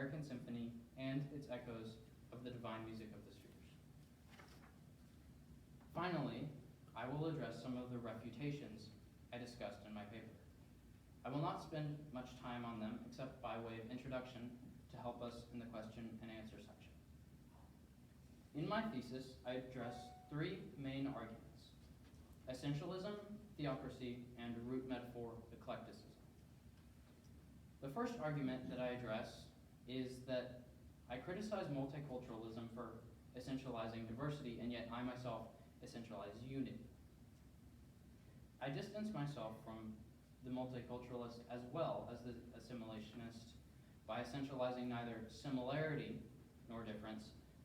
American Symphony and its echoes of the divine music of the spheres. Finally, I will address some of the refutations I discussed in my paper. I will not spend much time on them except by way of introduction to help us in the question and answer section. In my thesis, I address three main arguments: essentialism, theocracy, and root metaphor eclecticism. The first argument that I address is that I criticize multiculturalism for essentializing diversity, and yet I myself essentialize unity. I distance myself from the multiculturalist as well as the assimilationist by essentializing neither similarity nor difference,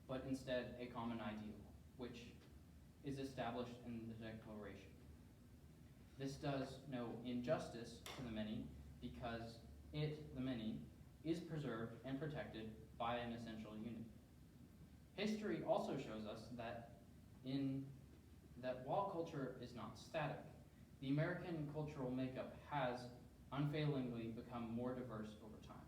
but instead a common ideal, which is established in the Declaration. This does no injustice to the many because it, the many, is preserved and protected by an essential unity. History also shows us that while culture is not static, the American cultural makeup has unfailingly become more diverse over time.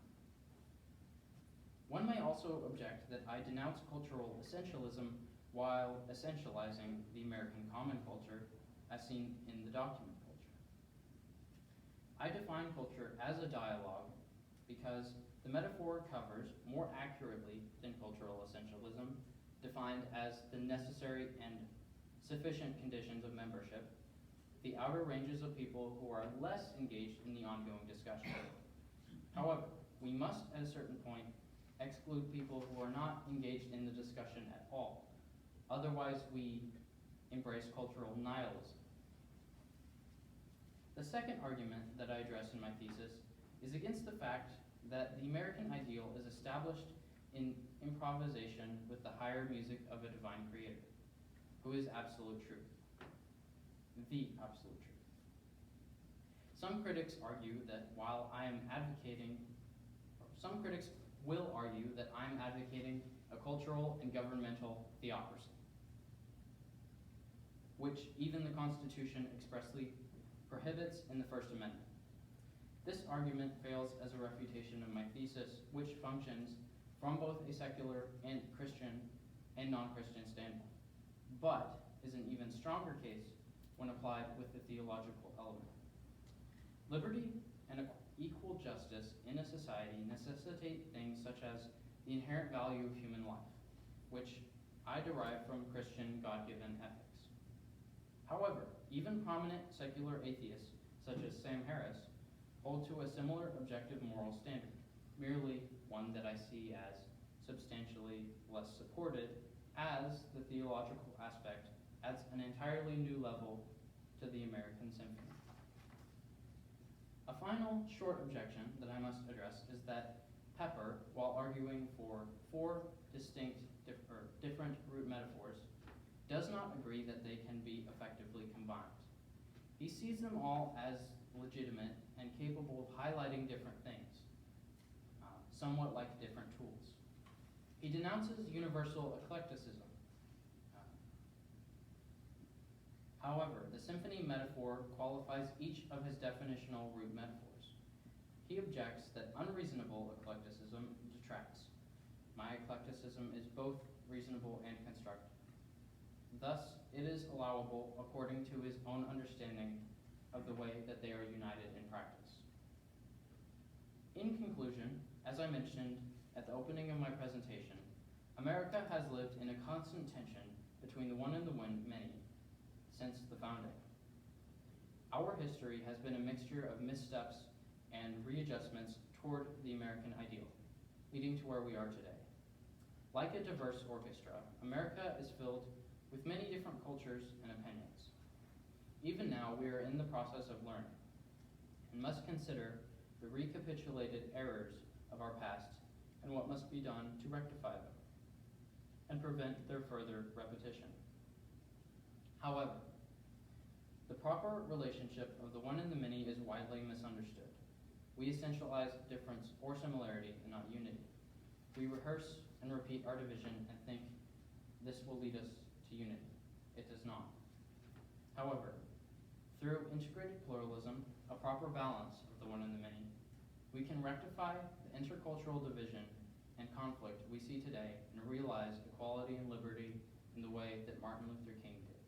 One may also object that I denounce cultural essentialism while essentializing the American common culture as seen in the document culture. I define culture as a dialogue because the metaphor covers more accurately than cultural essentialism, defined as the necessary and sufficient conditions of membership, the outer ranges of people who are less engaged in the ongoing discussion. However, we must at a certain point exclude people who are not engaged in the discussion at all. Otherwise, we embrace cultural nihilism. The second argument that I address in my thesis is against the fact that the American ideal is established in improvisation with the higher music of a divine creator, who is absolute truth. The absolute truth. Some critics will argue that I'm advocating a cultural and governmental theocracy, which even the Constitution expressly prohibits in the First Amendment. This argument fails as a refutation of my thesis, which functions from both a secular and Christian and non-Christian standpoint, but is an even stronger case when applied with the theological element. Liberty and equal justice in a society necessitate things such as the inherent value of human life, which I derive from Christian God-given ethics. However, even prominent secular atheists, such as Sam Harris, hold to a similar objective moral standard, merely one that I see as substantially less supported, as the theological aspect adds an entirely new level to the American Symphony. A final short objection that I must address is that Pepper, while arguing for four distinct different root metaphors, does not agree that they can be effectively combined. He sees them all as legitimate and capable of highlighting different things, somewhat like different tools. He denounces universal eclecticism. However, the symphony metaphor qualifies each of his definitional root metaphors. He objects that unreasonable eclecticism detracts. My eclecticism is both reasonable and constructive. Thus, it is allowable according to his own understanding of the way that they are united in practice. In conclusion, as I mentioned at the opening of my presentation, America has lived in a constant tension between the one and the many since the founding. Our history has been a mixture of missteps and readjustments toward the American ideal, leading to where we are today. Like a diverse orchestra, America is filled with many different cultures and opinions. Even now, we are in the process of learning and must consider the recapitulated errors of our past and what must be done to rectify them and prevent their further repetition. However, the proper relationship of the one and the many is widely misunderstood. We essentialize difference or similarity and not unity. We rehearse and repeat our division and think this will lead us to unity. It does not. However, through integrated pluralism, a proper balance of the one and the many, we can rectify the intercultural division and conflict we see today and realize equality and liberty in the way that Martin Luther King did.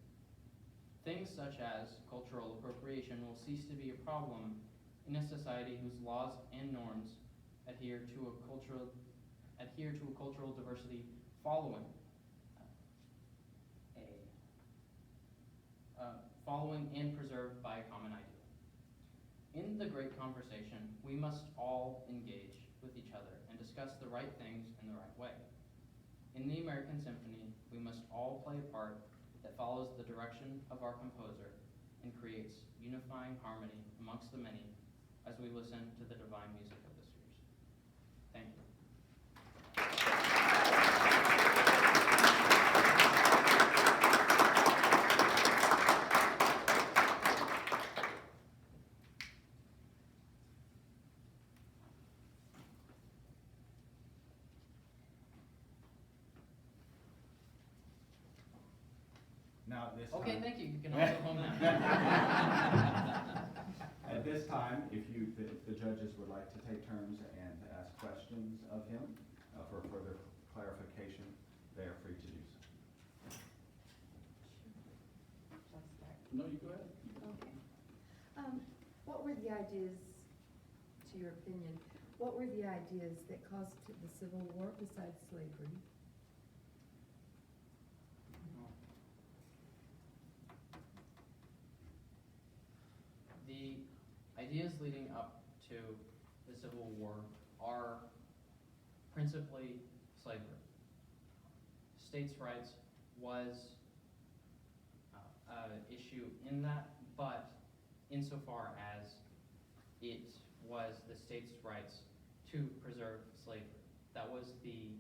Things such as cultural appropriation will cease to be a problem in a society whose laws and norms adhere to a cultural diversity following and preserved by a common ideal. In the great conversation, we must all engage with each other and discuss the right things in the right way. In the American Symphony, we must all play a part that follows the direction of our composer and creates unifying harmony amongst the many as we listen to the divine music of the spheres. Thank you. Now, at this time, Okay, thank you. You can all go home now. At this time, if the judges would like to take turns and to ask questions of him for further clarification, they are free to do so. Shall I start? No, you go ahead. Okay. What were the ideas, to your opinion, what were the ideas that caused the Civil War besides slavery? The ideas leading up to the Civil War are principally slavery. States' rights was an issue in that, but insofar as it was the states' rights to preserve slavery. That was the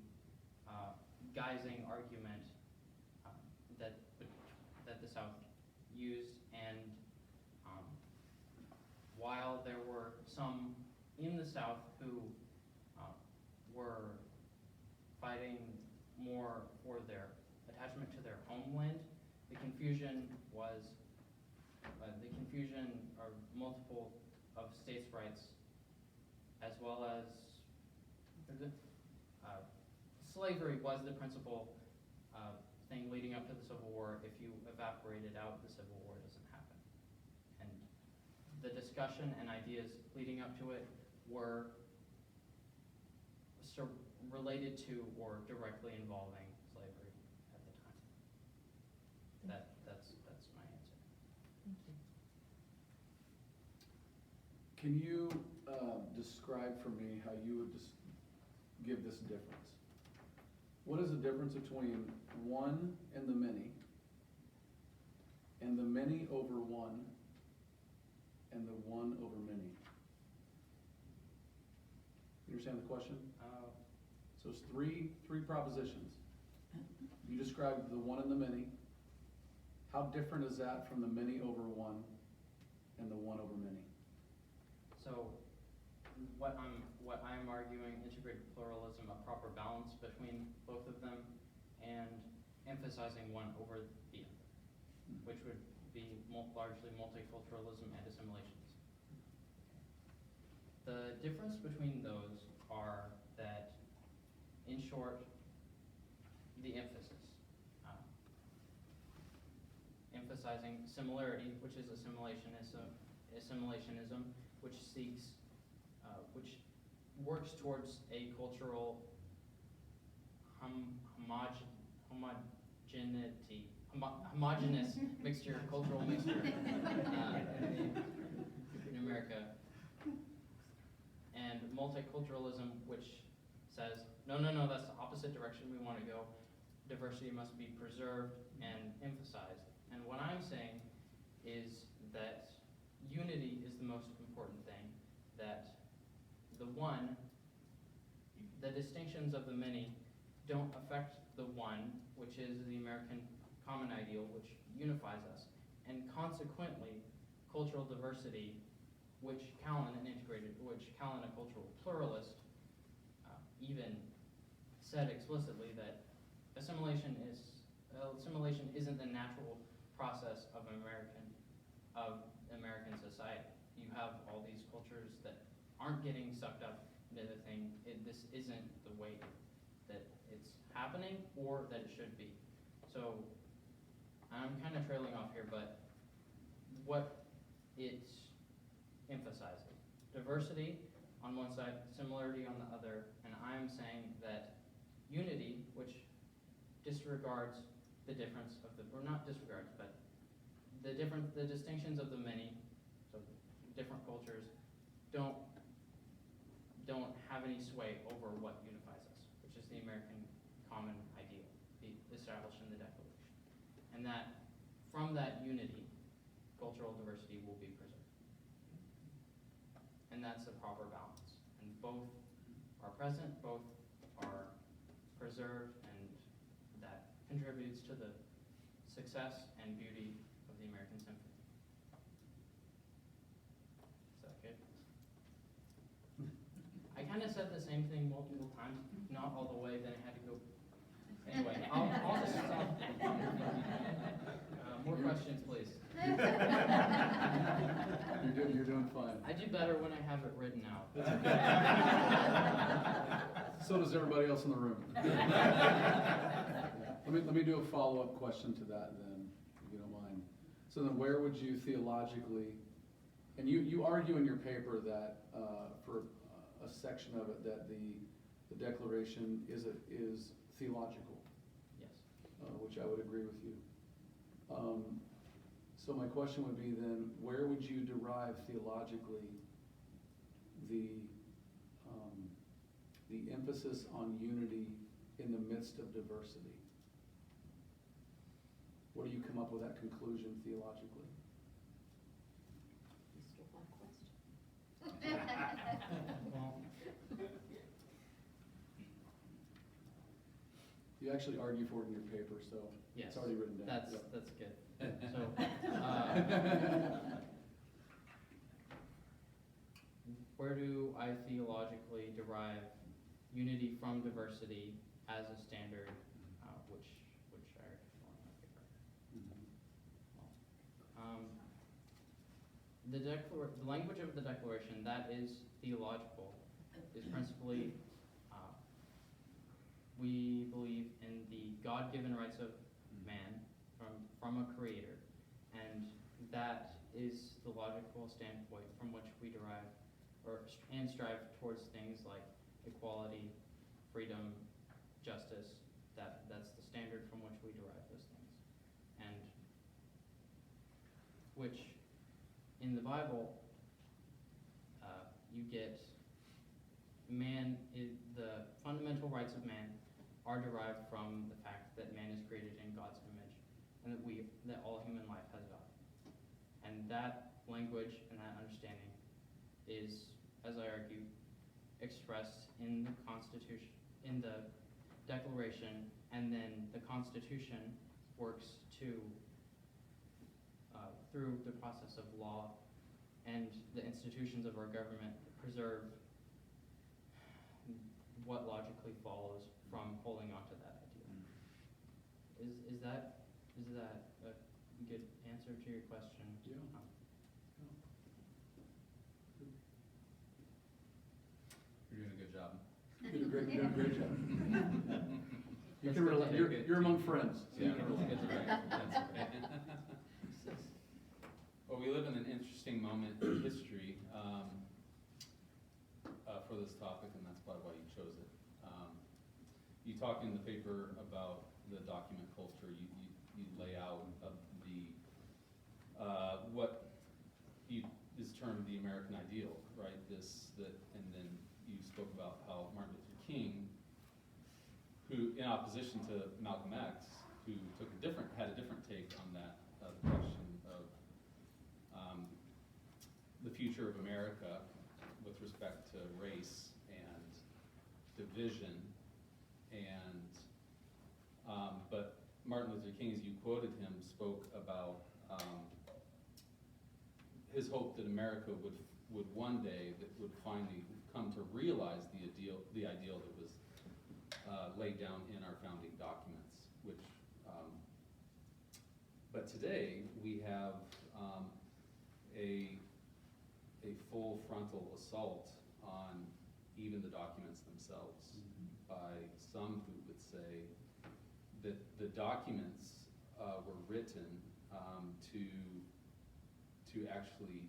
guising argument that the South used, and while there were some in the South who were fighting more for their attachment to their homeland, the confusion or multiple of states' rights, as well as slavery was the principal thing leading up to the Civil War. If you evaporate it out, the Civil War doesn't happen. And the discussion and ideas leading up to it were related to or directly involving slavery at the time. That's my answer. Thank you. Can you describe for me how you would give this difference? What is the difference between one and the many over one, and the one over many? You understand the question? So it's three propositions. You described the one and the many. How different is that from the many over one and the one over many? So what I'm arguing, integrated pluralism, a proper balance between both of them, and emphasizing one over the other, which would be largely multiculturalism and assimilationism. The difference between those are that, in short, the emphasis. Emphasizing similarity, which is assimilationism, which seeks, which works towards a cultural homogeneous mixture, cultural mixture in America, and multiculturalism, which says, no, that's the opposite direction we want to go. Diversity must be preserved and emphasized. And what I'm saying is that unity is the most important thing, that the distinctions of the many don't affect the one, which is the American common ideal, which unifies us. And consequently, cultural diversity, which Callan, a cultural pluralist, even said explicitly that assimilation isn't the natural process of American society. You have all these cultures that aren't getting sucked up into the thing. This isn't the way that it's happening or that it should be. So I'm kind of trailing off here, but what it emphasizes, diversity on one side, similarity on the other, and I'm saying that unity, which disregards the difference of the, or not disregards, but the distinctions of the many, so different cultures, don't have any sway over what unifies us, which is the American common ideal, established in the Declaration. And that from that unity, cultural diversity will be preserved. And that's the proper balance. And both are present, both are preserved, and that contributes to the success and beauty of the American Symphony. Is that good? I kind of said the same thing multiple times, not all the way, then I had to go. Anyway, I'll just stop. More questions, please. You're doing fine. I do better when I have it written out. So does everybody else in the room. Let me do a follow-up question to that then, if you don't mind. So then where would you theologically, and you argue in your paper that for a section of it that the Declaration is theological. Yes. Which I would agree with you. So my question would be then, where would you derive theologically the emphasis on unity in the midst of diversity? Where do you come up with that conclusion theologically? You stole my question. Well, You actually argue for it in your paper, so yes, it's already written down. that's good. So, where do I theologically derive unity from diversity as a standard, which I already saw in my paper? The language of the Declaration that is theological is principally we believe in the God-given rights of man from a creator, and that is the logical standpoint from which we derive and strive towards things like equality, freedom, justice. That's the standard from which we derive those things, and which in the Bible you get the fundamental rights of man are derived from the fact that man is created in God's image, and that all human life has value. And that language and that understanding is, as I argue, expressed in the Constitution, in the Declaration, and then the Constitution works to, through the process of law and the institutions of our government, preserve what logically follows from holding on to that idea. Is that a good answer to your question? Yeah. You're doing a good job. You're doing a great job. You That's can good to relate. hear. You're among friends. So Yeah, you can relate. that's right. Well, we live in an interesting moment in history for this topic, and that's probably why you chose it. You talk in the paper about the document culture. You lay out what is termed the American ideal, right? And then you spoke about how Martin Luther King, who, in opposition to Malcolm X, who had a different take on that question of the future of America with respect to race and division, but Martin Luther King, as you quoted him, spoke about his hope that America would one day would finally come to realize the ideal that was laid down in our founding documents. But today we have a full frontal assault on even even the documents themselves, by some who would say that the documents were written to actually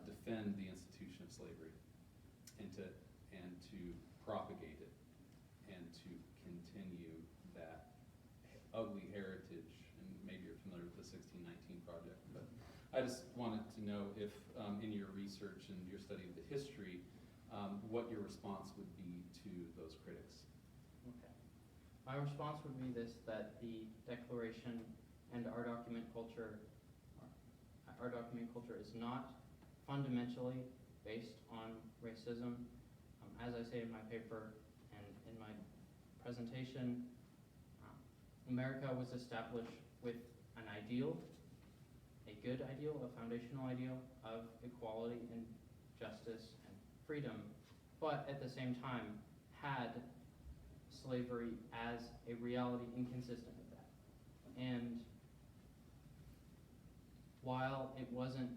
defend the institution of slavery and to propagate it and to continue that ugly heritage. And maybe you're familiar with the 1619 Project, but I just wanted to know if in your research and your study of the history, what your response would be to those critics. Okay. My response would be this, that the Declaration and our document culture is not fundamentally based on racism. As I say in my paper and in my presentation, America was established with an ideal, a good ideal, a foundational ideal of equality and justice and freedom, but at the same time had slavery as a reality inconsistent with that. And while it wasn't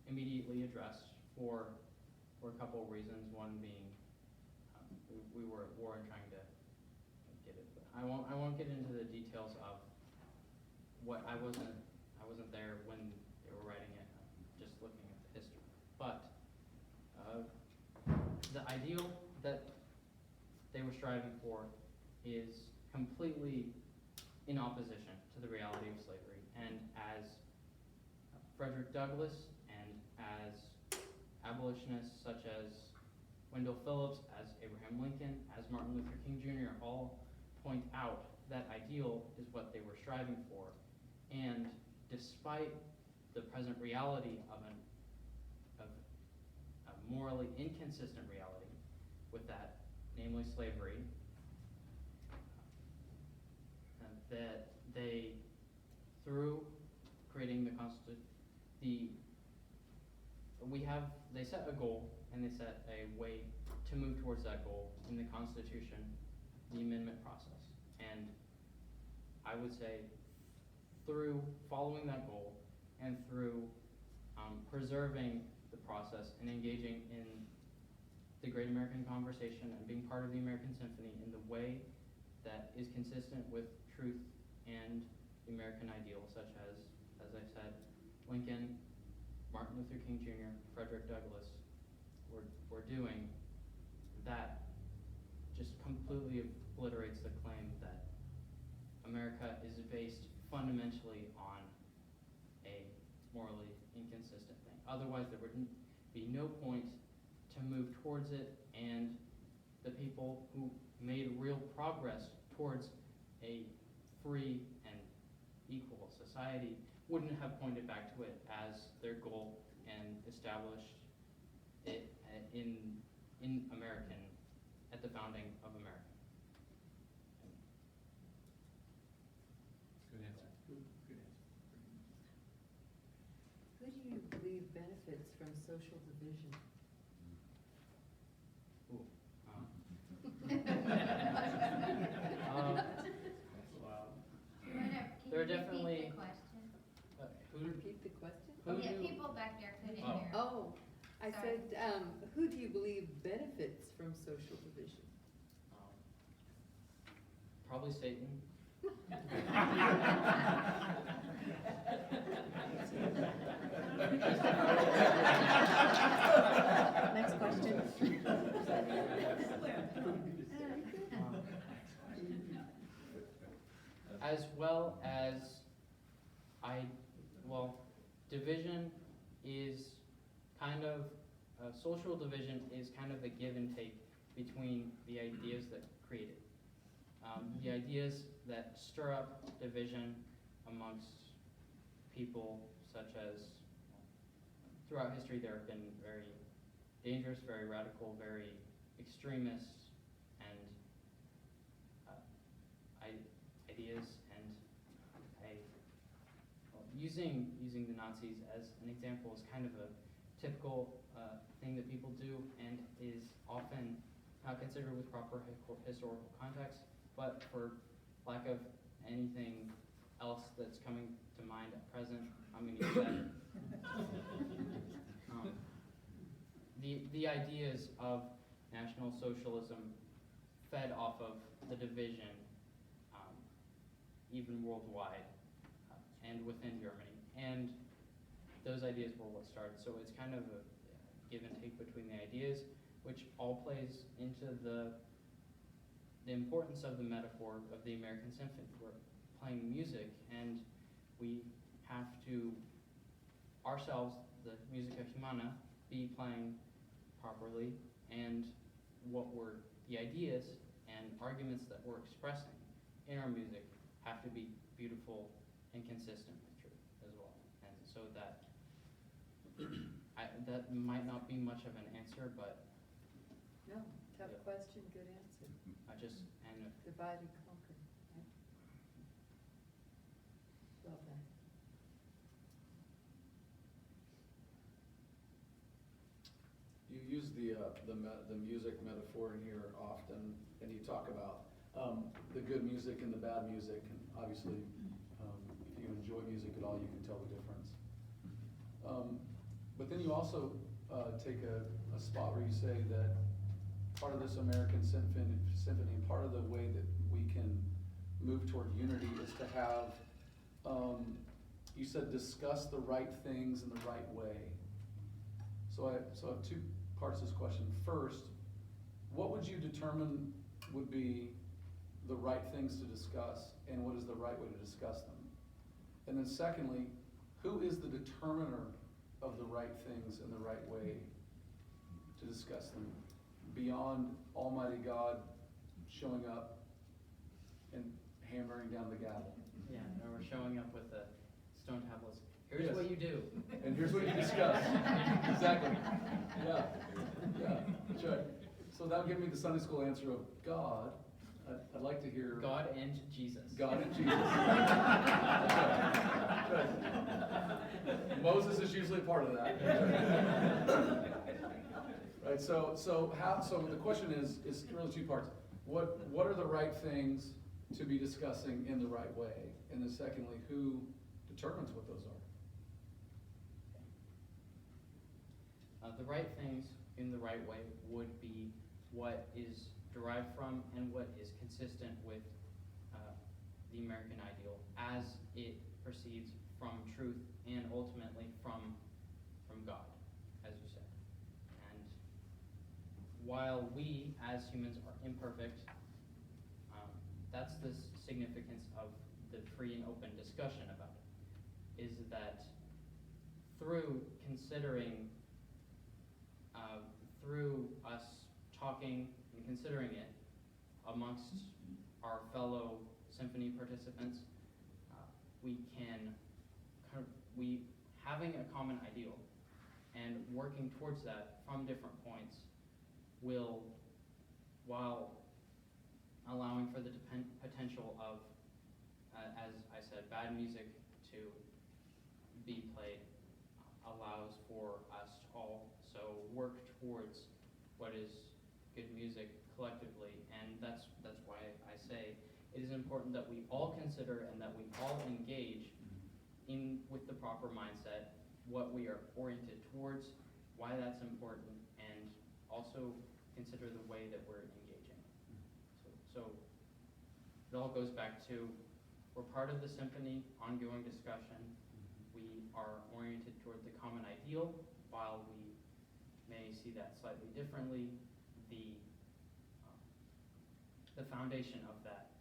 immediately addressed for a couple of reasons, one being we were at war and trying to get it. But I won't get into the details of what I wasn't there when they were writing it. Just looking at the history. But the ideal that they were striving for is completely in opposition to the reality of slavery. And as Frederick Douglass and as abolitionists such as Wendell Phillips, as Abraham Lincoln, as Martin Luther King Jr. all point out, that ideal is what they were striving for. And despite the present reality of a morally inconsistent reality with that, namely slavery, that they, through creating the Constitution, they set a goal and they set a way to move towards that goal in the Constitution, the amendment process. And I would say through following that goal and through preserving the process and engaging in the Great American Conversation and being part of the American Symphony in the way that is consistent with truth and the American ideal, such as I said, Lincoln, Martin Luther King Jr., Frederick Douglass were doing, that just completely obliterates the claim that America is based fundamentally on a morally inconsistent thing. Otherwise, there would be no point to move towards it, and the people who made real progress towards a free and equal society wouldn't have pointed back to it as their goal and established it in American, at the founding of America. Good answer. Good answer. Who do you believe benefits from social division? Ooh, there are definitely. Repeat the question? Yeah, people back there couldn't Oh. hear. Oh, I Sorry. said, who do you believe benefits from social division? Probably Satan. Next question. As well as division is kind of, social division is kind of the give and take between the ideas that create it. The ideas that stir up division amongst people, such as, throughout history there have been very dangerous, very radical, very extremist, and ideas, and using the Nazis as an example is kind of a typical thing that people do, and is often not considered with proper historical context. But for lack of anything else that's coming to mind at present, I'm going to use that. The ideas of National Socialism fed off of the division, even worldwide, and within Germany. And those ideas were what started. So it's kind of a give and take between the ideas, which all plays into the importance of the metaphor of the American Symphony. We're playing music, and we have to ourselves, the musica humana, be playing properly, and the ideas and arguments that we're expressing in our music have to be beautiful and consistent with truth as well. And so that that might not be much of an answer, but No, tough Yeah. question, good answer. and Divide and conquer, right? Well done. You use the music metaphor in here often, and you talk about the good music and the bad music, and obviously, if you enjoy music at all, you can tell the difference. But then you also take a spot where you say that part of this American symphony, and part of the way that we can move toward unity is to have, you said, discuss the right things in the right way. So I have two parts to this question. First, what would you determine would be the right things to discuss, and what is the right way to discuss them? And then secondly, who is the determiner of the right things and the right way to discuss them, beyond Almighty God showing up and hammering down the gavel? yeah, and we're showing up with the stone tablets. Here's Yes. what you do. And here's what you discuss. Exactly. Yeah, that's right. So that'll give me the Sunday school answer of God. I'd like to hear God and Jesus. God and Jesus. That's right. Moses is usually part of that. Right. So the question is really two parts. What are the right things to be discussing in the right way? And then secondly, who determines what those are? The right things in the right way would be what is derived from and what is consistent with the American ideal as it proceeds from truth and ultimately from God, as you said. And while we as humans are imperfect, that's the significance of the free and open discussion about it, is that through considering through us talking and considering it amongst our fellow symphony participants, we can having a common ideal and working towards that from different points will, while allowing for the potential of, as I said, bad music to be played, allows for us to also work towards what is good music collectively. And that's why I say it is important that we all consider and that we all engage in with the proper mindset what we are oriented towards, why that's important, and also consider the way that we're engaging. So it all goes back to, we're part of the symphony, ongoing discussion. We are oriented toward the common ideal. While we may see that slightly differently, the foundation of that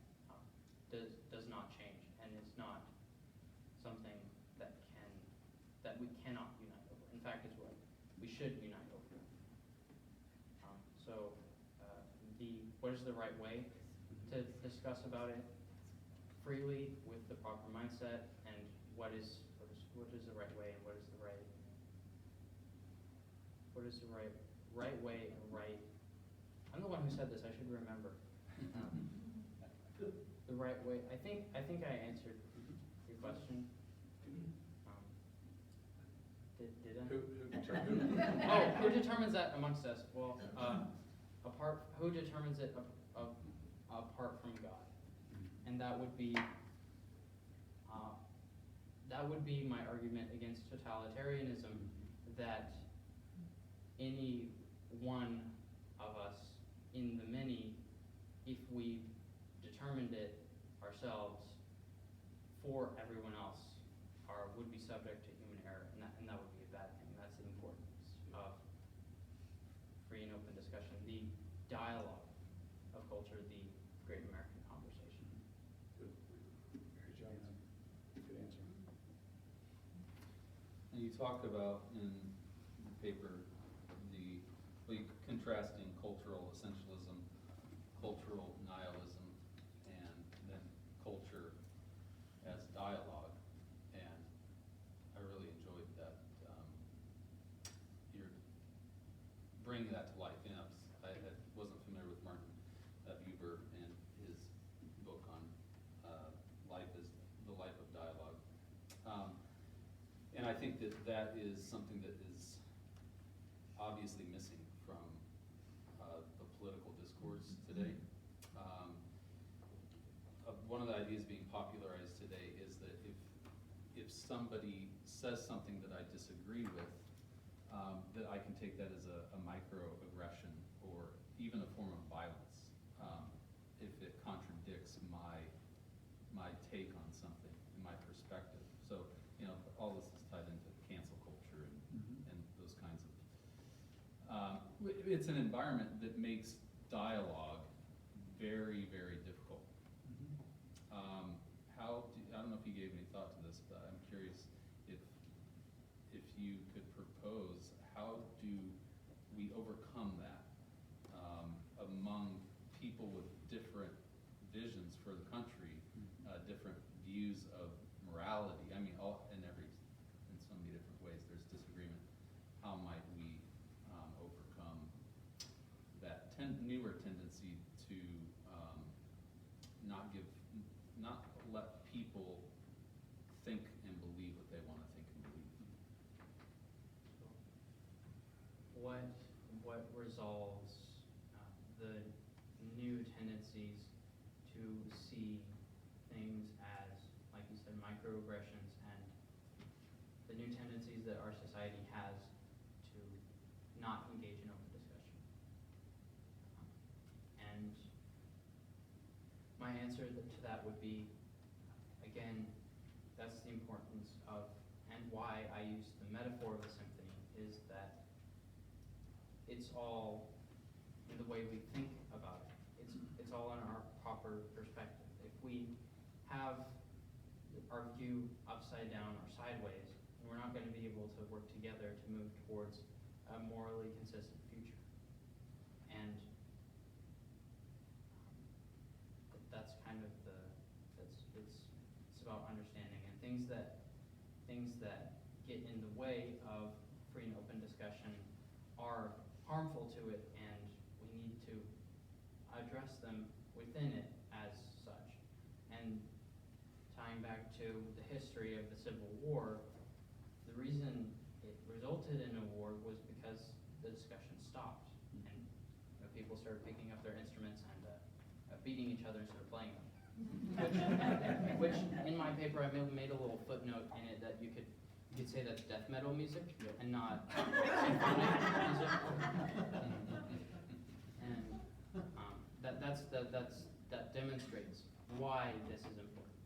does not change, and it's not something that we cannot unite over. In fact, it's what we should unite over. What is the right way to discuss about it freely with the proper mindset, and what is the right way, and what is the right way and right. I'm the one who said this. I should remember. The right way. I think I answered your question. Did I? Who determines that amongst us? Well, who determines it apart from God? And that would be my argument against totalitarianism, that any one of us in the many, if we determined it ourselves for everyone else, would be subject to human error, and that would be a bad thing. That's the importance of free and open discussion, the dialogue of culture, the great American conversation. Good. Good job, man. Good answer. And you talk about in the paper, contrasting cultural essentialism, cultural nihilism, and then culture as dialogue. And I really enjoyed that, you're bringing that to life. You know, I wasn't familiar with Martin Buber and his book on the life of dialogue. And I think that is something that is obviously missing from the political discourse today. One of the ideas being popularized today is that if somebody says something that I disagree with, that I can take that as a microaggression or even a form of violence if it contradicts my take on something, my perspective. So, you know, all this is tied into cancel culture and those kinds of. It's an environment that makes dialogue very, very difficult. I don't know if you gave any thought to this, but I'm curious if you could propose, how do we overcome that among people with different visions for the country, different views of morality? I mean, in so many different ways, there's disagreement. How might we overcome that newer tendency to not let people think and believe what they want to think and believe? What resolves the new tendencies to see things as, like you said, microaggressions, and the new tendencies that our society has to not engage in open discussion? And my answer to that would be, again, that's the importance of, and why I use the metaphor of the symphony, is that it's all in the way we think about it. It's all in our proper perspective. If we have our view upside down or sideways, we're not going to be able to work together to move towards a morally consistent future. And that's kind of it's about understanding, and things that get in the way of free and open discussion are harmful to it, and we need to address them within it as such. And tying back to the history of the Civil War, the reason it resulted in a war was because the discussion stopped, and people started picking up their instruments and beating each other instead of playing them. Which in my paper I made a little footnote in it that you could say that's death metal music and not symphonic music. And that demonstrates why this is important.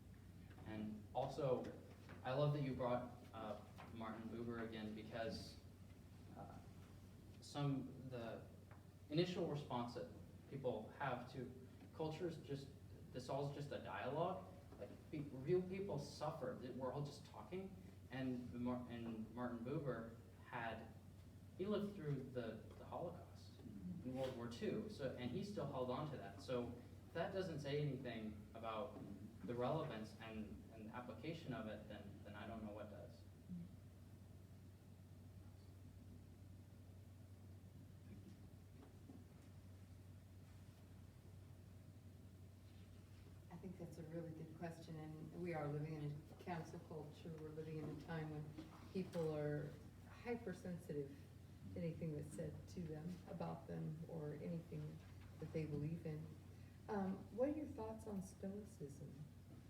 And also, I love that you brought up Martin Buber again, because the initial response that people have to culture is just, this all is just a dialogue. Like, real people suffer. We're all just talking. And Martin Buber he lived through the Holocaust in World War II, and he still held on to that. So if that doesn't say anything about the relevance and the application of it, then I don't know what does. I think that's a really good question, and we are living in a cancel culture. We're living in a time when people are hypersensitive to anything that's said to them, about them, or anything that they believe in. What are your thoughts on Stoicism,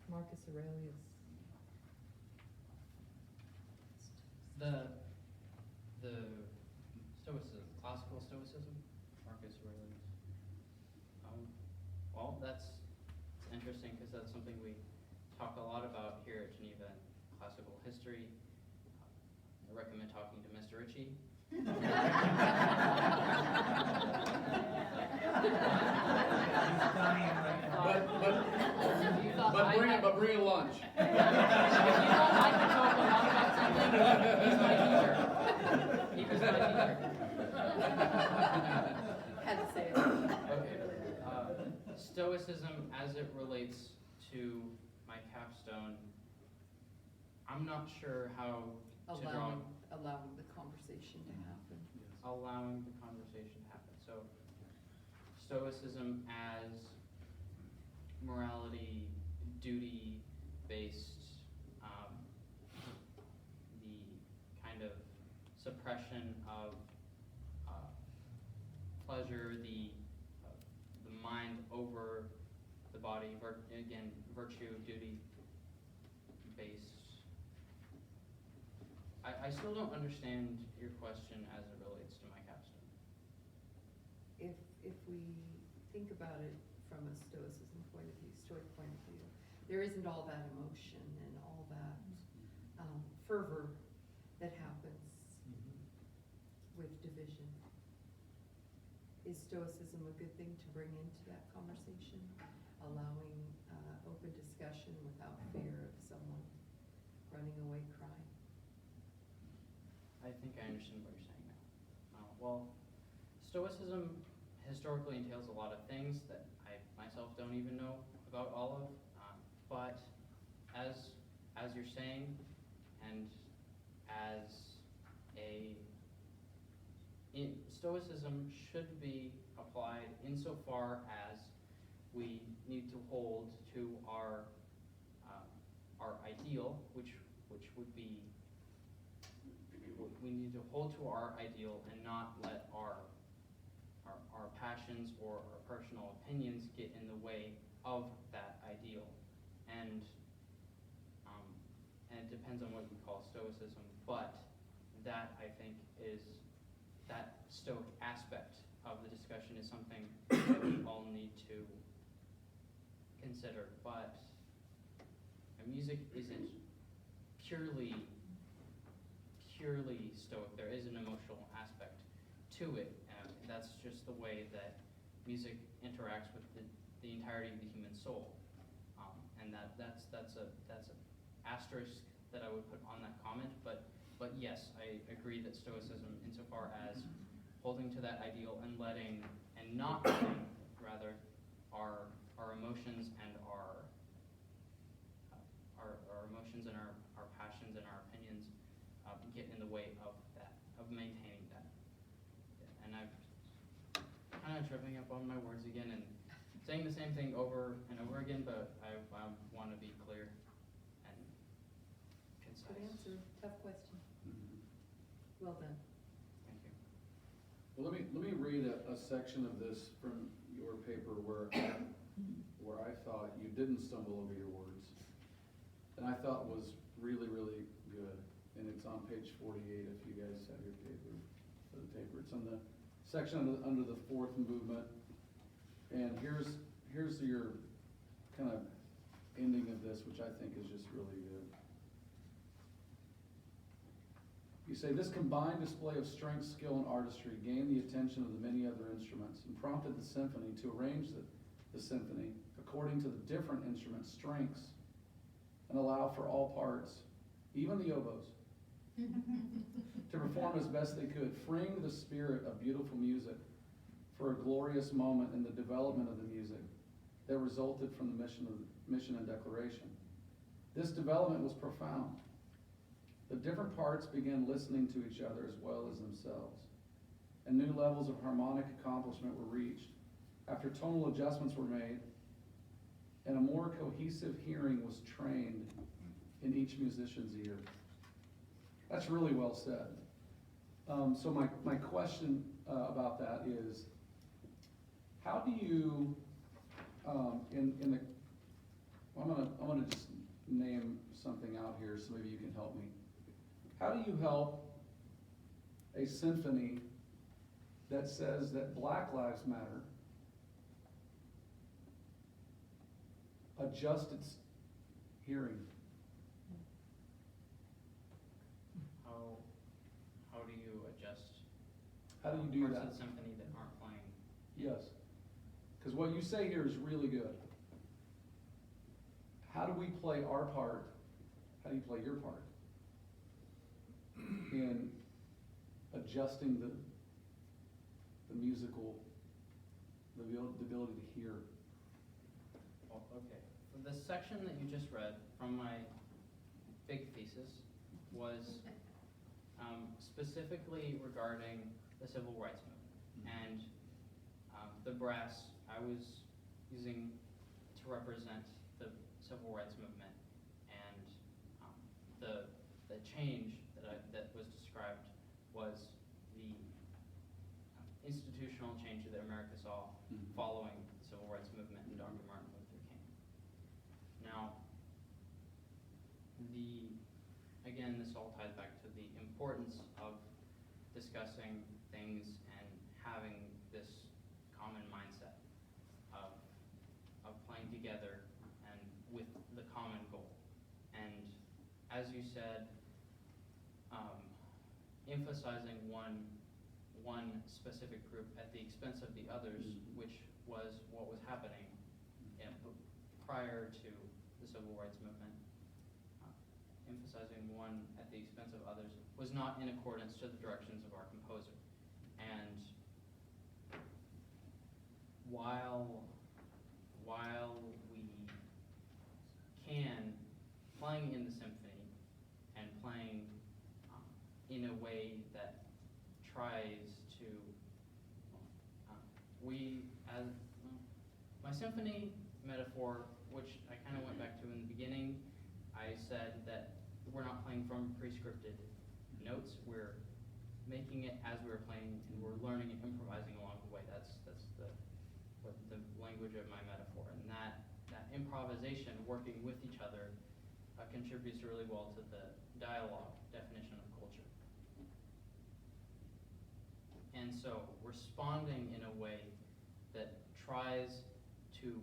Marcus Aurelius? The Stoicism, classical Stoicism, Marcus Aurelius. because that's something we talk a lot about here at Geneva in classical history. I recommend talking to Mr. Ritchie. But bring a lunch. If you don't like to talk a lot about something, he's my teacher. He was my teacher. Had to say it. Okay. Stoicism as it relates to my capstone, I'm not sure how to draw. Allowing the conversation to happen. Allowing the conversation to happen. So, Stoicism as morality, duty-based, the kind of suppression of pleasure, the mind over the body, again, virtue, duty-based. I still don't understand your question as it relates to my capstone. If we think about it from a Stoicism point of view, Stoic point of view, there isn't all that emotion and all that fervor that happens with division. Is Stoicism a good thing to bring into that conversation? Allowing open discussion without fear of someone running away crying? I think I understand what you're saying now. Well, Stoicism historically entails a lot of things that I myself don't even know about all of, but as you're saying, and as Stoicism should be applied insofar as we need to hold to our ideal, which would be, we need to hold to our ideal and not let our passions or our personal opinions get in the way of that ideal. And it depends on what you call Stoicism, but that, I think, is that Stoic aspect of the discussion is something that we all need to consider. But music isn't purely Stoic. There is an emotional aspect to it. That's just the way that music interacts with the entirety of the human soul, and that's an asterisk that I would put on that comment. But yes, I agree that Stoicism, insofar as holding to that ideal and not letting rather our emotions and our emotions and our passions and our opinions get in the way of that, of maintaining that. And I'm kind of tripping up on my words again and saying the same thing over and over again, but I want to be clear and concise. Good answer, tough question. Well done. Thank you. Well, let me read a section of this from your paper where I thought you didn't stumble over your words, and I thought was really, really good. And it's on page 48 if you guys have your paper. It's on the section under the fourth movement. And here's your kind of ending of this, which I think is just really good. You say, this combined display of strength, skill, and artistry gained the attention of the many other instruments and prompted the symphony to arrange the symphony according to the different instruments' strengths and allow for all parts, even the oboes, to perform as best they could, freeing the spirit of beautiful music for a glorious moment in the development of the music that resulted from the mission and declaration. This development was profound. The different parts began listening to each other as well as themselves, and new levels of harmonic accomplishment were reached after tonal adjustments were made, and a more cohesive hearing was trained in each musician's ear. That's really well said. So my question about that is, how do you, I'm gonna just name something out here, so maybe you can help me. How do you help a symphony that says that Black Lives Matter adjust its hearing? How do you adjust? How do you do parts that? of the symphony that aren't playing? Yes. Because what you say here is really good. How do we play our part? How do you play your part in adjusting the musical, the ability to hear? Well, okay. The section that you just read from my big thesis was specifically regarding the civil rights movement. And the brass I was using to represent the civil rights movement, and the change that was described was the institutional change that America saw following the civil rights movement and Dr. Martin Luther King. Now, again, this all ties back to the importance of discussing things and having this common mindset of playing together and with the common goal. And as you said, emphasizing one specific group at the expense of the others, which was what was happening prior to the civil rights movement. Emphasizing one at the expense of others was not in accordance to the directions of our composer. And while we can, playing in the symphony and playing in a way that tries to, my symphony metaphor, which I kind of went back to in the beginning, I said that we're not playing from prescripted notes. We're making it as we're playing, and we're learning and improvising along the way. That's the language of my metaphor, and that improvisation, working with each other, contributes really well to the dialogue definition of culture. And so, responding in a way that tries to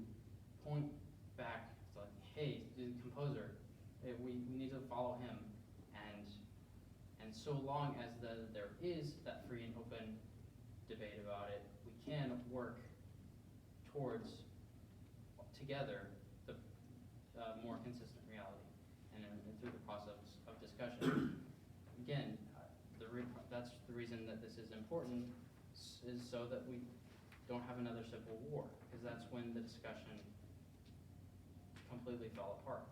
point back, it's like, hey, the composer, we need to follow him, and so long as there is that free and open debate about it, we can work towards together the more consistent reality, and through the process of discussion. Again, that's the reason that this is important, is so that we don't have another civil war, because that's when the discussion completely fell apart,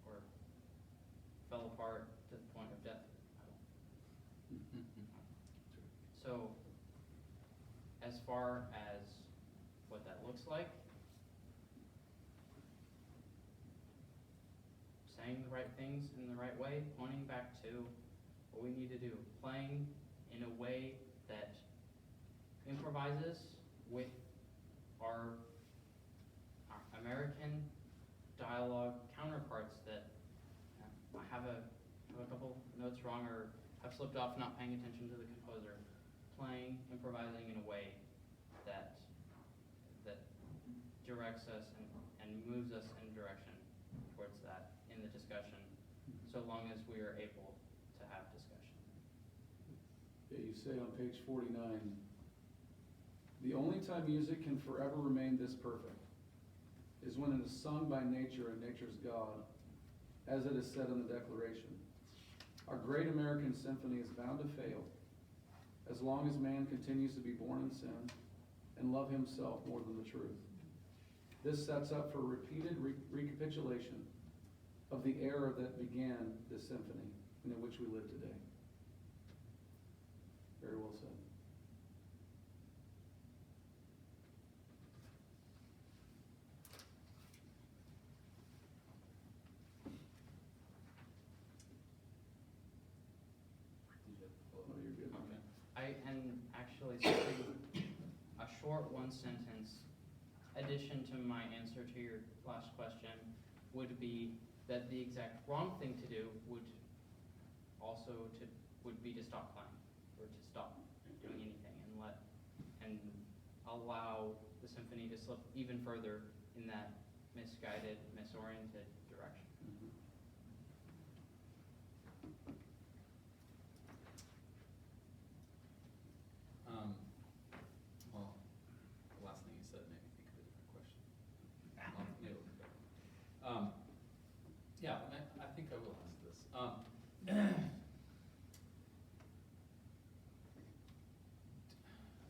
or fell apart to the point of death. So, as far as what that looks like, saying the right things in the right way, pointing back to what we need to do, playing in a way that improvises with our American dialogue counterparts that I have a couple notes wrong or have slipped off, not paying attention to the composer, playing, improvising in a way that directs us and moves us in direction towards that in the discussion, so long as we are able to have discussion. Yeah, you say on page 49, the only time music can forever remain this perfect is when it is sung by nature and nature's God, as it is said in the Declaration. Our great American symphony is bound to fail as long as man continues to be born in sin and love himself more than the truth. This sets up for repeated recapitulation of the era that began this symphony and in which we live today. Very well said. Oh, you're good. Okay. And actually, something, a short one sentence addition to my answer to your last question would be that the exact wrong thing to do would be to stop playing, or to stop doing anything and allow the symphony to slip even further in that misguided, misoriented direction. Well, the last thing you said made me think of a different question. Maybe it'll come back. Yeah, I think I will ask this.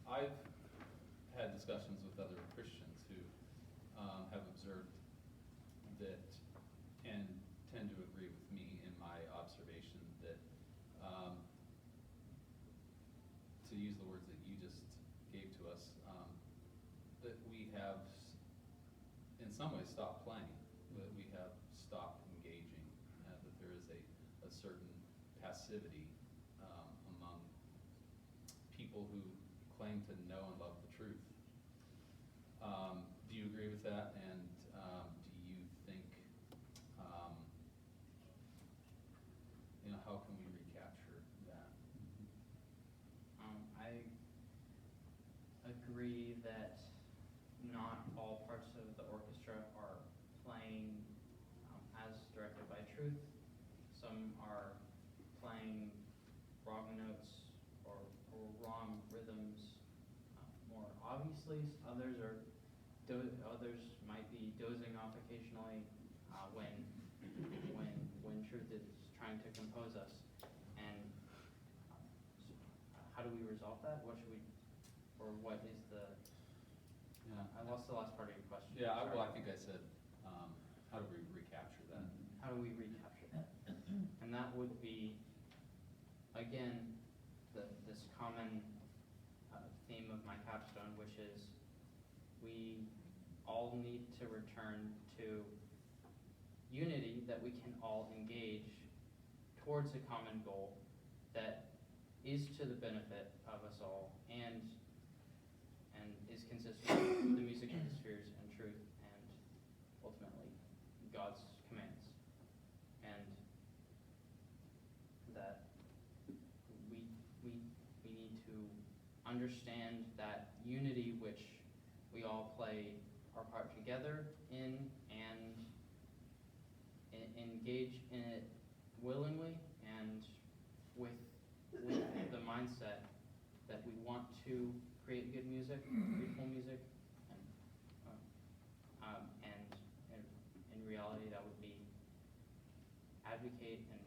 I've had discussions with other Christians who have observed that, and tend to agree with me in my observation that, to use the words that you just gave to us, that we have, in some ways, stopped playing, that we have stopped engaging, that there is a certain passivity among people who claim to know and love the truth. Do you agree with that? And do you think, how can we recapture that? I agree that not all parts of the orchestra are playing as directed by truth. Some are playing wrong notes or wrong rhythms more obviously. Others might be dozing off occasionally when truth is trying to compose us. And how do we resolve that? What should we, or what is the? Yeah. I lost the last part of your question. Yeah, Sorry. well, I think I said, how do we recapture that? How do we recapture that? And that would be, again, this common theme of my capstone, which is we all need to return to unity, that we can all engage towards a common goal that is to the benefit of us all and is consistent with the music hemispheres and truth and ultimately God's commands. And that we need to understand that unity which we all play our part together in and engage in it willingly and with the mindset that we want to create good music, beautiful music, and in reality that would be advocate and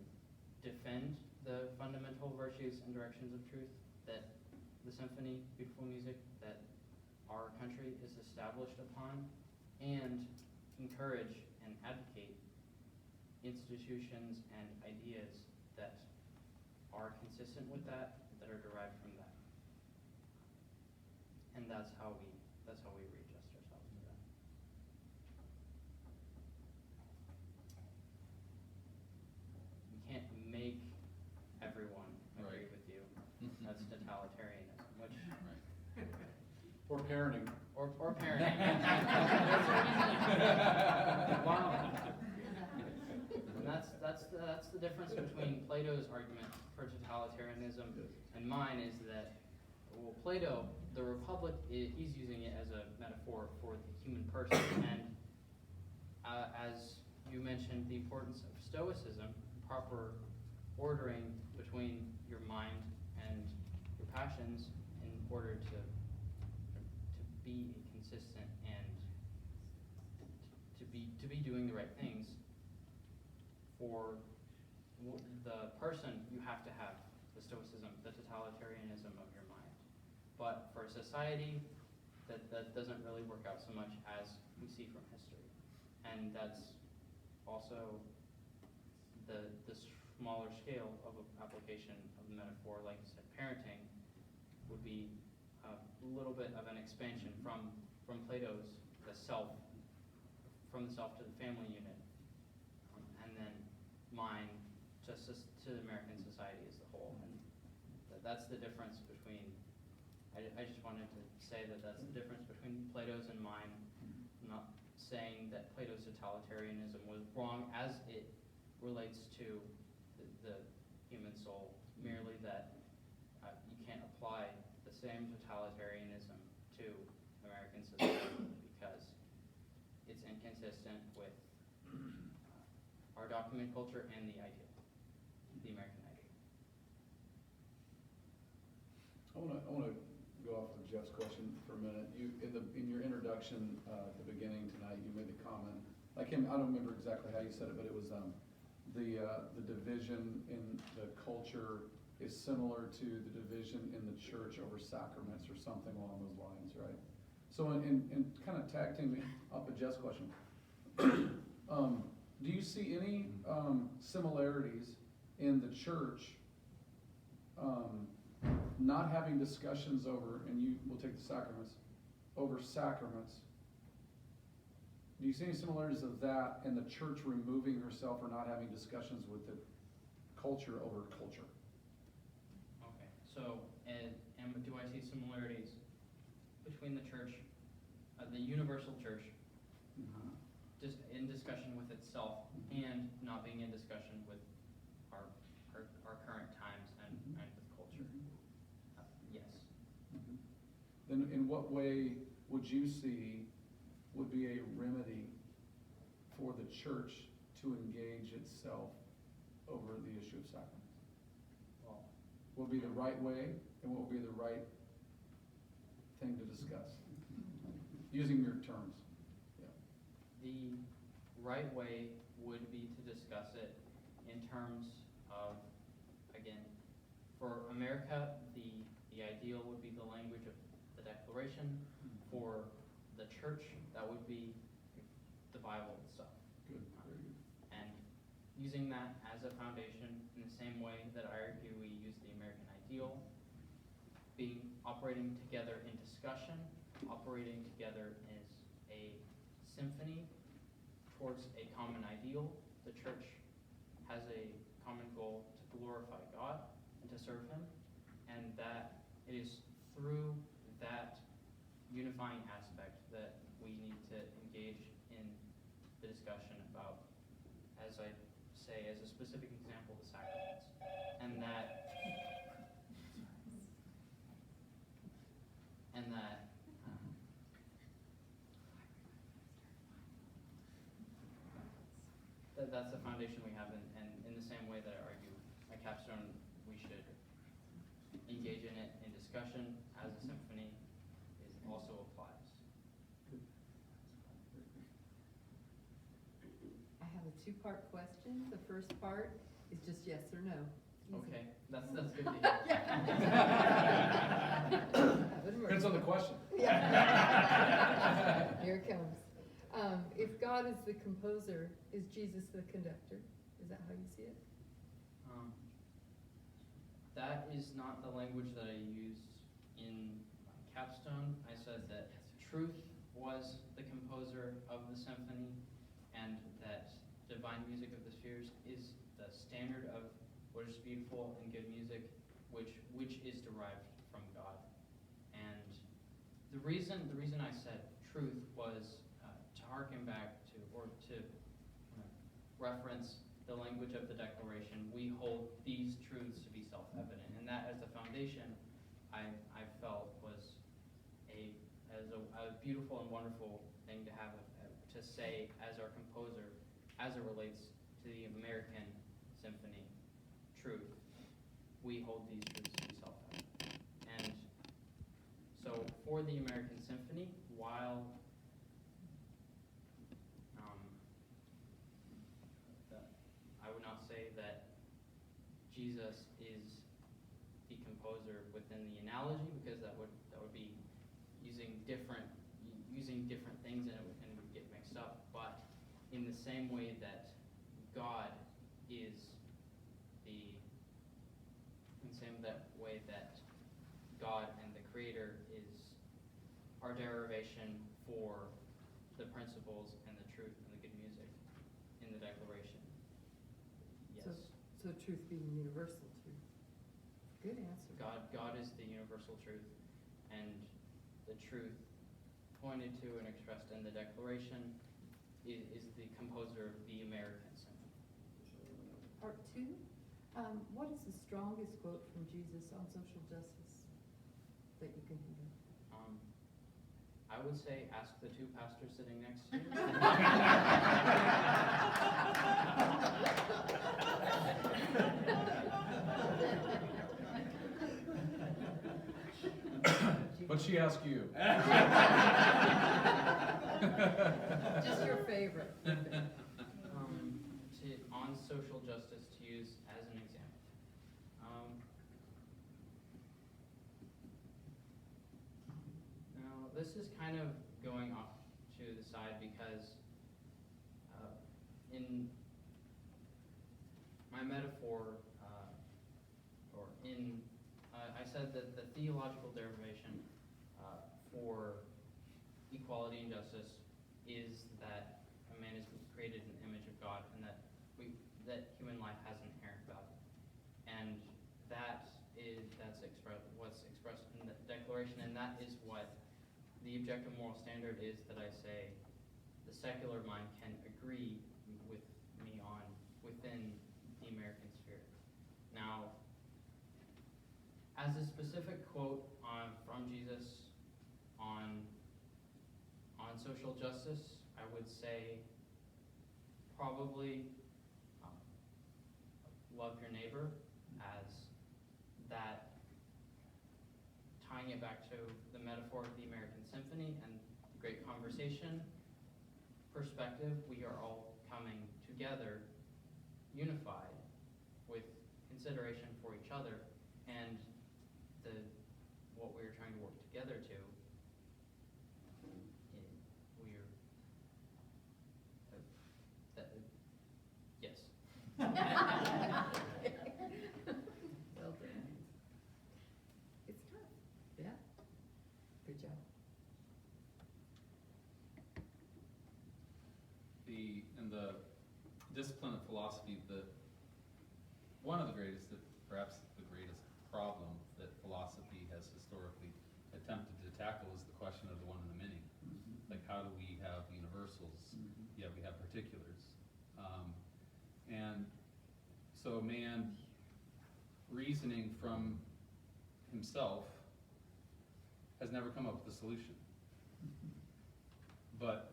defend the fundamental virtues and directions of truth that the symphony, beautiful music that our country is established upon, and encourage and advocate institutions and ideas that are consistent with that, that are derived from that. And that's how we readjust ourselves to that. We can't make everyone agree Right. with you. That's totalitarianism, which Or parenting. or parenting. Wow. And that's the difference between Plato's argument for totalitarianism and mine is that, well, Plato, the Republic, he's using it as a metaphor for the human person. And as you mentioned, the importance of Stoicism, proper ordering between your mind and your passions in order to be consistent and to be doing the right things. For the person, you have to have the Stoicism, the totalitarianism of your mind. But for society, that doesn't really work out so much as we see from history. And that's also the smaller scale of application of the metaphor, like you said, parenting would be a little bit of an expansion from Plato's from the self to the family unit, and then mine to American society as a whole. And that's the difference between, I just wanted to say that that's the difference between Plato's and mine. I'm not saying that Plato's totalitarianism was wrong as it relates to the human soul, merely that you can't apply the same totalitarianism to American society because it's inconsistent consistent with our document culture and the ideal, the American ideal. I wanna go off of Jeff's question for a minute. In your introduction, at the beginning tonight, you made the comment, I don't remember exactly how you said it, but it was, the division in the culture is similar to the division in the church over sacraments or something along those lines, right? So in kind of tag teaming off of Jeff's question, do you see any similarities in the church not having discussions over, and we'll take the sacraments, over sacraments? Do you see any similarities of that and the church removing herself or not having discussions with the culture over culture? Okay, so, and do I see similarities between the church, the universal church, just in discussion with itself and not being in discussion with our current times and with culture? Yes. Then in what way would you see would be a remedy for the church to engage itself over the issue of sacraments? Well, What would be the right way and what would be the right thing to discuss? Using your terms. the right way would be to discuss it in terms of, again, for America, the ideal would be the language of the Declaration. For the church, that would be the Bible itself. Good, very good. And using that as a foundation in the same way that I argue we use the American ideal, operating together in discussion, operating together as a symphony towards a common ideal. The church has a common goal to glorify God and to serve Him, and that it is through that unifying aspect that we need to engage in the discussion about, as I say, as a specific example, the sacraments, and that that's the foundation we have, and in the same way that I argue at Capstone, we should engage in it in discussion as a symphony also applies. I have a two-part question. The first part is just yes or no. Easy. Okay, that's good to hear. That would work. Depends on the question. Yeah. Here it comes. If God is the composer, is Jesus the conductor? Is that how you see it? That is not the language that I used in Capstone. I said that truth was the composer of the symphony, and that divine music of the spheres is the standard of what is beautiful and good music, which is derived from God. And the reason I said truth was to harken back to, or to reference the language of the Declaration. We hold these truths to be self-evident, and that as the foundation, I felt was a beautiful and wonderful thing to have to say as our composer, as it relates to the American symphony truth. We hold these truths to be self-evident, and so for the American symphony, while I would not say that Jesus is the composer within the analogy, because that would be using different things, and it would get mixed up. But in the same way that God is God and the Creator is our derivation for the principles and the truth and the good music in the Declaration. Yes. So truth being universal truth. Good answer. God is the universal truth, and the truth pointed to and expressed in the Declaration is the composer of the American symphony. Part two, what is the strongest quote from Jesus on social justice that you can think of? I would say ask the two pastors sitting next year. But she asked you. Just your favorite. On social justice, to use as an example. Now, this is kind of going off to the side because in my metaphor, I said that the theological derivation for equality and justice is that a man is created in the image of God, and that human life has an inherent value, and that's what's expressed in the Declaration, and that is what the objective moral standard is that I say the secular mind can agree with me on within the American sphere. Now, as a specific quote from Jesus on social justice, I would say probably love your neighbor, as that, tying it back to the metaphor of the American Symphony and the Great Conversation perspective, we are all coming together, unified, with consideration for each other, and what we're trying to work together to, yes. Well done. It's tough, yeah. Good job. In the discipline of philosophy, one of the greatest, perhaps the greatest problem that philosophy has historically attempted to tackle is the question of the one and the many. Like, how do we have universals? Yeah, we have particulars. And so a man reasoning from himself has never come up with a solution. But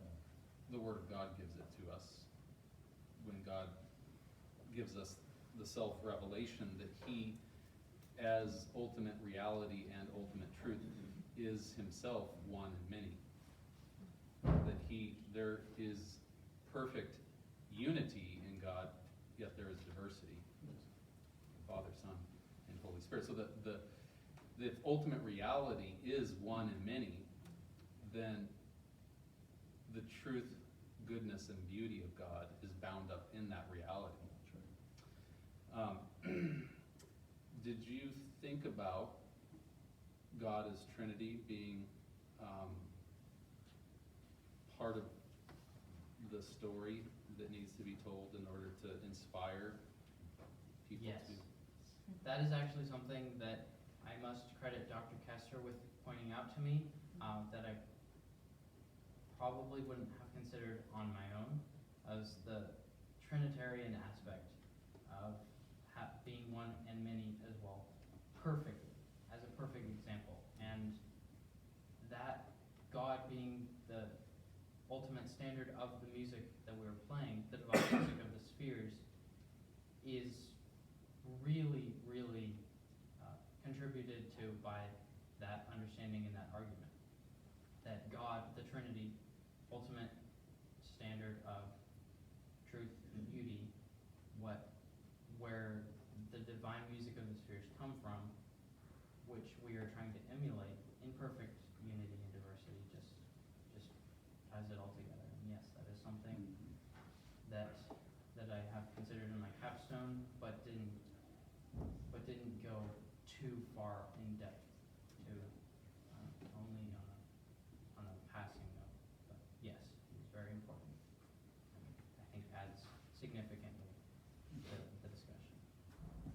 the Word of God gives it to us when God gives us the self-revelation that He, as ultimate reality and ultimate truth, is Himself one and many. That there is perfect unity in God, yet there is diversity. Father, Son, and Holy Spirit. So the ultimate reality is one and many, then the truth, goodness, and beauty of God is bound up in that reality. Did you think about God as Trinity being part of the story that needs to be told in order to inspire people? Yes. That is actually something that I must credit Dr. Kester with pointing out to me, that I probably wouldn't have considered on my own, as the Trinitarian aspect of being one and many as well, perfectly, as a perfect example. And that God being the ultimate standard of the music that we were playing, the divine music of the spheres, is really, really contributed to by that understanding and that argument. That God, the Trinity, ultimate standard of truth and beauty, where the divine music of the spheres come from, which we are trying to emulate in perfect unity and diversity, just ties it all together. And yes, that is something that I have considered in my capstone, but didn't go too far in depth to, only on a passing note. But yes, it's very important. And I think adds significantly to the discussion.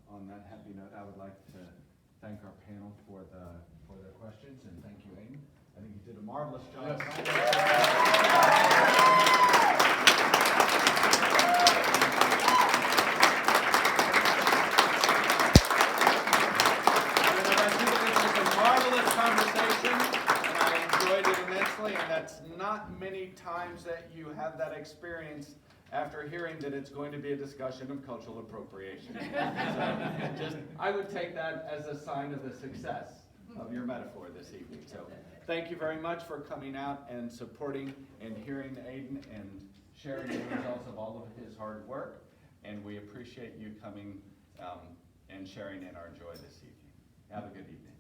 On that happy note, I would like to thank our panel for their questions, and thank you, Amy. I think you did a marvelous job. Marvelous conversation, and I enjoyed it immensely, and that's not many times times that you have that experience after hearing that it's going to be a discussion of cultural appropriation. So I would take that as a sign of the success of your metaphor this evening. So thank you very much for coming out and supporting and hearing Aiden and sharing the results of all of his hard work. And we appreciate you coming and sharing in our joy this evening. Have a good evening.